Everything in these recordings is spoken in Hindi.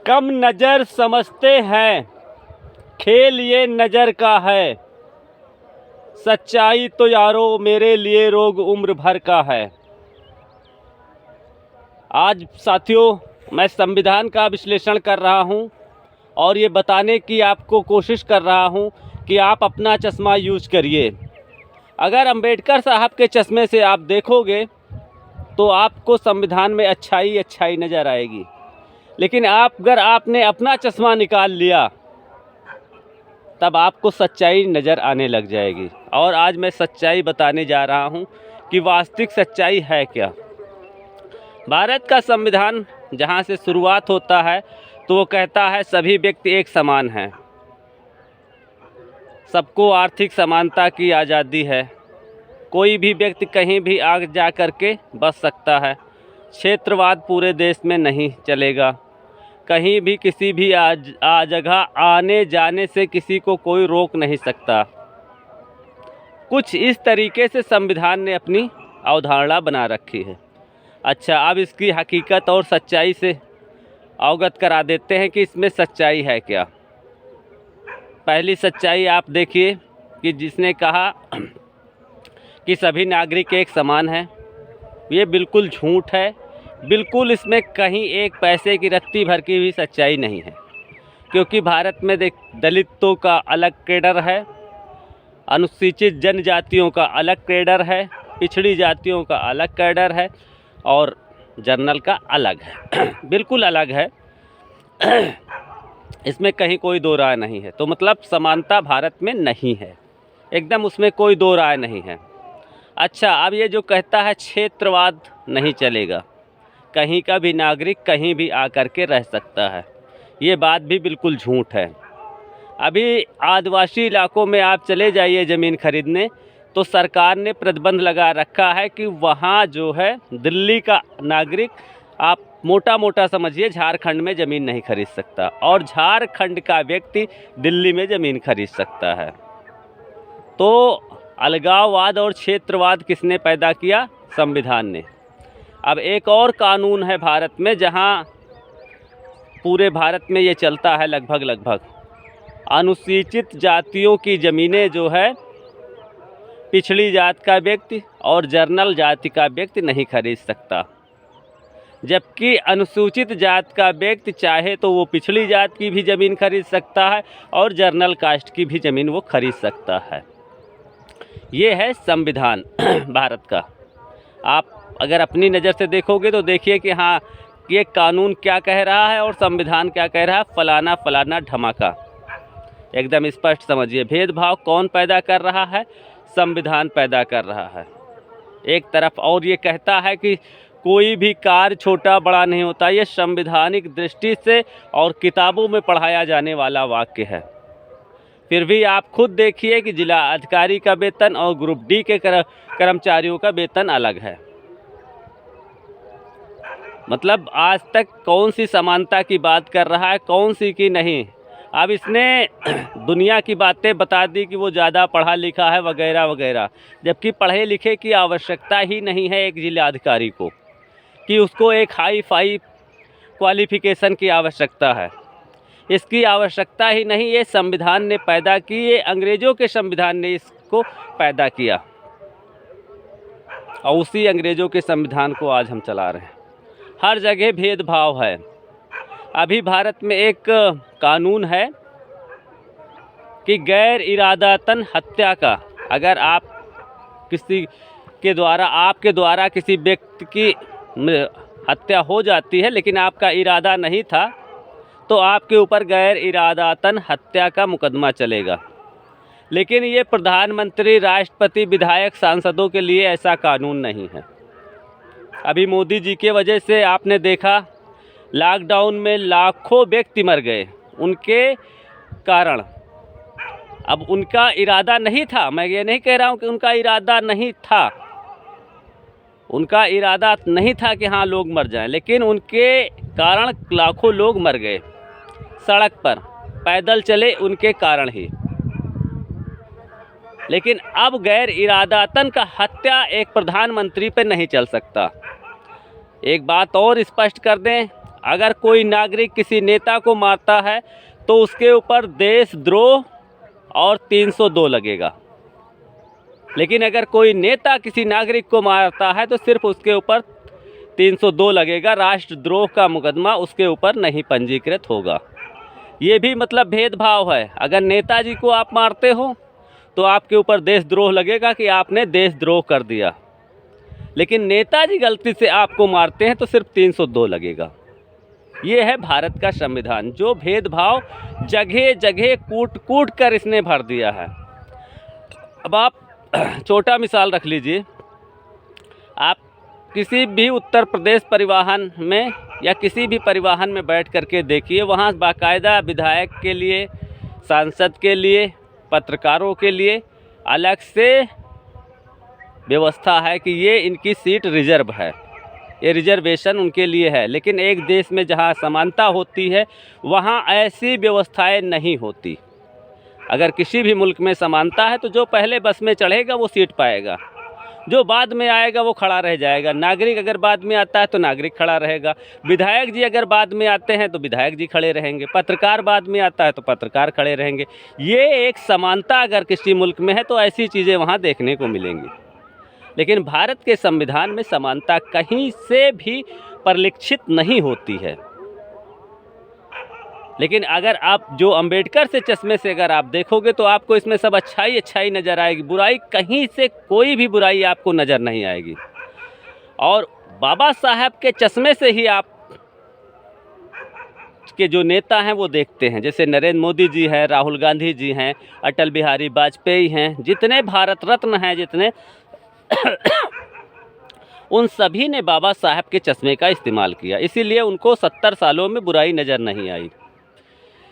कम नज़र समझते हैं, खेल ये नज़र का है। सच्चाई तो यारो मेरे लिए रोग उम्र भर का है। आज साथियों, मैं संविधान का विश्लेषण कर रहा हूं और ये बताने की आपको कोशिश कर रहा हूं कि आप अपना चश्मा यूज करिए। अगर अंबेडकर साहब के चश्मे से आप देखोगे तो आपको संविधान में अच्छाई अच्छाई नज़र आएगी, लेकिन अगर आपने अपना चश्मा निकाल लिया तब आपको सच्चाई नज़र आने लग जाएगी। और आज मैं सच्चाई बताने जा रहा हूं कि वास्तविक सच्चाई है क्या। भारत का संविधान जहां से शुरुआत होता है तो वो कहता है सभी व्यक्ति एक समान हैं, सबको आर्थिक समानता की आज़ादी है, कोई भी व्यक्ति कहीं भी आगे जा कर के बस सकता है, क्षेत्रवाद पूरे देश में नहीं चलेगा, कहीं भी किसी भी जगह आने जाने से किसी को कोई रोक नहीं सकता। कुछ इस तरीके से संविधान ने अपनी अवधारणा बना रखी है। अच्छा, अब इसकी हकीकत और सच्चाई से अवगत करा देते हैं कि इसमें सच्चाई है क्या। पहली सच्चाई आप देखिए कि जिसने कहा कि सभी नागरिक एक समान हैं, ये बिल्कुल झूठ है। बिल्कुल इसमें कहीं एक पैसे की रत्ती भर की भी सच्चाई नहीं है, क्योंकि भारत में दलितों का अलग कैडर है, अनुसूचित जनजातियों का अलग कैडर है, पिछड़ी जातियों का अलग कैडर है और जनरल का अलग है। बिल्कुल अलग है। इसमें कहीं कोई दो राय नहीं है। तो मतलब समानता भारत में नहीं है, एकदम उसमें कोई दो राय नहीं है। अच्छा, अब ये जो कहता है क्षेत्रवाद नहीं चलेगा, कहीं का भी नागरिक कहीं भी आकर के रह सकता है, ये बात भी बिल्कुल झूठ है। अभी आदिवासी इलाकों में आप चले जाइए ज़मीन खरीदने तो सरकार ने प्रतिबंध लगा रखा है कि वहाँ जो है दिल्ली का नागरिक, आप मोटा मोटा समझिए, झारखंड में ज़मीन नहीं खरीद सकता और झारखंड का व्यक्ति दिल्ली में ज़मीन खरीद सकता है। तो अलगाववाद और क्षेत्रवाद किसने पैदा किया? संविधान ने। अब एक और कानून है भारत में, जहां पूरे भारत में ये चलता है लगभग अनुसूचित जातियों की ज़मीनें जो है पिछड़ी जात का व्यक्ति और जनरल जाति का व्यक्ति नहीं खरीद सकता, जबकि अनुसूचित जात का व्यक्ति चाहे तो वो पिछड़ी जात की भी ज़मीन खरीद सकता है और जनरल कास्ट की भी ज़मीन वो खरीद सकता है। ये है संविधान भारत का। आप अगर अपनी नज़र से देखोगे तो देखिए कि हाँ, ये कानून क्या कह रहा है और संविधान क्या कह रहा है। फलाना फलाना धमाका, एकदम स्पष्ट समझिए। भेदभाव कौन पैदा कर रहा है? संविधान पैदा कर रहा है एक तरफ। और ये कहता है कि कोई भी कार्य छोटा बड़ा नहीं होता। ये संवैधानिक दृष्टि से और किताबों में पढ़ाया जाने वाला वाक्य है। फिर भी आप खुद देखिए कि जिला अधिकारी का वेतन और ग्रुप डी के कर्मचारियों का वेतन अलग है। मतलब आज तक कौन सी समानता की बात कर रहा है, कौन सी की नहीं। अब इसने दुनिया की बातें बता दी कि वो ज़्यादा पढ़ा लिखा है वगैरह वगैरह, जबकि पढ़े लिखे की आवश्यकता ही नहीं है एक जिलाधिकारी को, कि उसको एक हाई फाई क्वालिफ़िकेशन की आवश्यकता है। इसकी आवश्यकता ही नहीं, ये संविधान ने पैदा की, ये अंग्रेज़ों के संविधान ने इसको पैदा किया और उसी अंग्रेज़ों के संविधान को आज हम चला रहे हैं। हर जगह भेदभाव है। अभी भारत में एक कानून है कि गैर इरादतन हत्या का, अगर आप किसी के द्वारा, आपके द्वारा किसी व्यक्ति की हत्या हो जाती है लेकिन आपका इरादा नहीं था, तो आपके ऊपर गैर इरादतन हत्या का मुकदमा चलेगा। लेकिन ये प्रधानमंत्री, राष्ट्रपति, विधायक, सांसदों के लिए ऐसा कानून नहीं है। अभी मोदी जी के वजह से आपने देखा लॉकडाउन में लाखों व्यक्ति मर गए उनके कारण। अब उनका इरादा नहीं था, मैं ये नहीं कह रहा हूँ कि उनका इरादा नहीं था, उनका इरादा नहीं था कि हाँ लोग मर जाएं, लेकिन उनके कारण लाखों लोग मर गए। सड़क पर पैदल चले उनके कारण ही। लेकिन अब गैर इरादतन का हत्या एक प्रधानमंत्री पे नहीं चल सकता। एक बात और स्पष्ट कर दें, अगर कोई नागरिक किसी नेता को मारता है तो उसके ऊपर देशद्रोह और 302 लगेगा, लेकिन अगर कोई नेता किसी नागरिक को मारता है तो सिर्फ उसके ऊपर 302 लगेगा, राष्ट्रद्रोह का मुकदमा उसके ऊपर नहीं पंजीकृत होगा। ये भी मतलब भेदभाव है। अगर नेताजी को आप मारते हो तो आपके ऊपर देशद्रोह लगेगा कि आपने देशद्रोह कर दिया, लेकिन नेताजी गलती से आपको मारते हैं तो सिर्फ 302 लगेगा। ये है भारत का संविधान, जो भेदभाव जगह जगह कूट कूट कर इसने भर दिया है। अब आप छोटा मिसाल रख लीजिए, आप किसी भी उत्तर प्रदेश परिवहन में या किसी भी परिवहन में बैठ करके देखिए, वहाँ बाकायदा विधायक के लिए, सांसद के लिए, पत्रकारों के लिए अलग से व्यवस्था है कि ये इनकी सीट रिजर्व है, ये रिजर्वेशन उनके लिए है। लेकिन एक देश में जहाँ समानता होती है वहाँ ऐसी व्यवस्थाएं नहीं होती। अगर किसी भी मुल्क में समानता है तो जो पहले बस में चढ़ेगा वो सीट पाएगा, जो बाद में आएगा वो खड़ा रह जाएगा। नागरिक अगर बाद में आता है तो नागरिक खड़ा रहेगा, विधायक जी अगर बाद में आते हैं तो विधायक जी खड़े रहेंगे, पत्रकार बाद में आता है तो पत्रकार खड़े रहेंगे। ये एक समानता अगर किसी मुल्क में है तो ऐसी चीज़ें वहाँ देखने को मिलेंगी। लेकिन भारत के संविधान में समानता कहीं से भी परिलक्षित नहीं होती है। लेकिन अगर आप जो अंबेडकर से चश्मे से अगर आप देखोगे तो आपको इसमें सब अच्छाई अच्छाई नज़र आएगी, बुराई कहीं से कोई भी बुराई आपको नज़र नहीं आएगी। और बाबा साहब के चश्मे से ही आप के जो नेता हैं वो देखते हैं, जैसे नरेंद्र मोदी जी हैं, राहुल गांधी जी हैं, अटल बिहारी वाजपेयी हैं, जितने भारत रत्न हैं, जितने उन सभी ने बाबा साहब के चश्मे का इस्तेमाल किया, इसीलिए उनको 70 सालों में बुराई नज़र नहीं आई।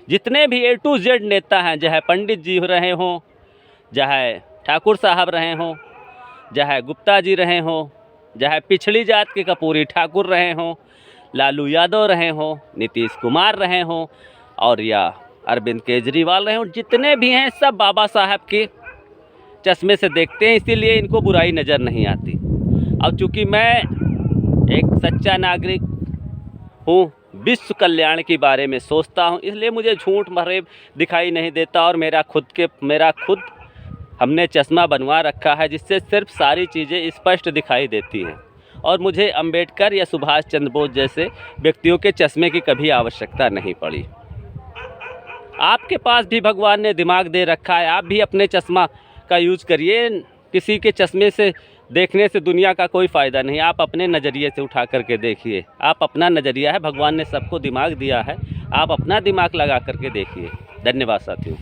जितने भी A to Z नेता हैं, चाहे पंडित जी रहे हों, चाहे ठाकुर साहब रहे हों, चाहे गुप्ता जी रहे हों, चाहे पिछड़ी जात के कपूरी ठाकुर रहे हों, लालू यादव रहे हों, नीतीश कुमार रहे हों, और या अरविंद केजरीवाल रहे हों, जितने भी हैं सब बाबा साहब के चश्मे से देखते हैं, इसीलिए इनको बुराई नज़र नहीं आती। अब चूँकि मैं एक सच्चा नागरिक हूँ, विश्व कल्याण के बारे में सोचता हूँ, इसलिए मुझे झूठ फरेब दिखाई नहीं देता। और मेरा खुद हमने चश्मा बनवा रखा है जिससे सिर्फ सारी चीज़ें स्पष्ट दिखाई देती हैं, और मुझे अंबेडकर या सुभाष चंद्र बोस जैसे व्यक्तियों के चश्मे की कभी आवश्यकता नहीं पड़ी। आपके पास भी भगवान ने दिमाग दे रखा है, आप भी अपने चश्मा का यूज़ करिए। किसी के चश्मे से देखने से दुनिया का कोई फ़ायदा नहीं, आप अपने नज़रिए से उठा करके देखिए। आप अपना नज़रिया है, भगवान ने सबको दिमाग दिया है, आप अपना दिमाग लगा करके देखिए। धन्यवाद साथियों।